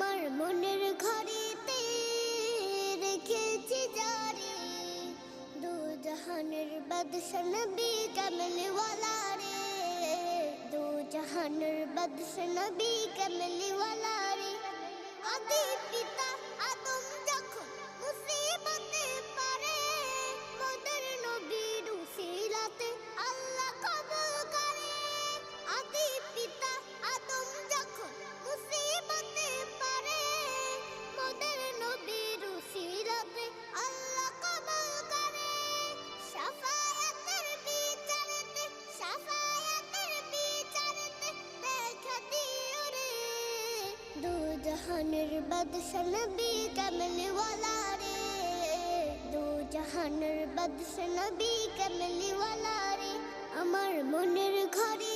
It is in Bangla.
আমার মনের ঘরেতে রেখেছি জারি দু জাহানের বাদশা নবী কামলি ওয়ালা রে দু জাহানের বাদশা নবী কামলি ওয়ালা রে আদি পিতা আদম যখন মুসিবতে পড়ে মোদের নবীর উসিলাতে আল্লাহ কবুল করে আদি পিতা আদম যখন মুসিবতে পড়ে মোদের নবীর উসিলাতে আল্লাহ কবুল করে শাফায়াতের বিচারেতে দেখা দিও রে দু জাহানের বাদশা নবী কামলি ওয়ালা রে দু জাহানের বাদশা নবী কামলি ওয়ালা রে আমার মনের ঘরে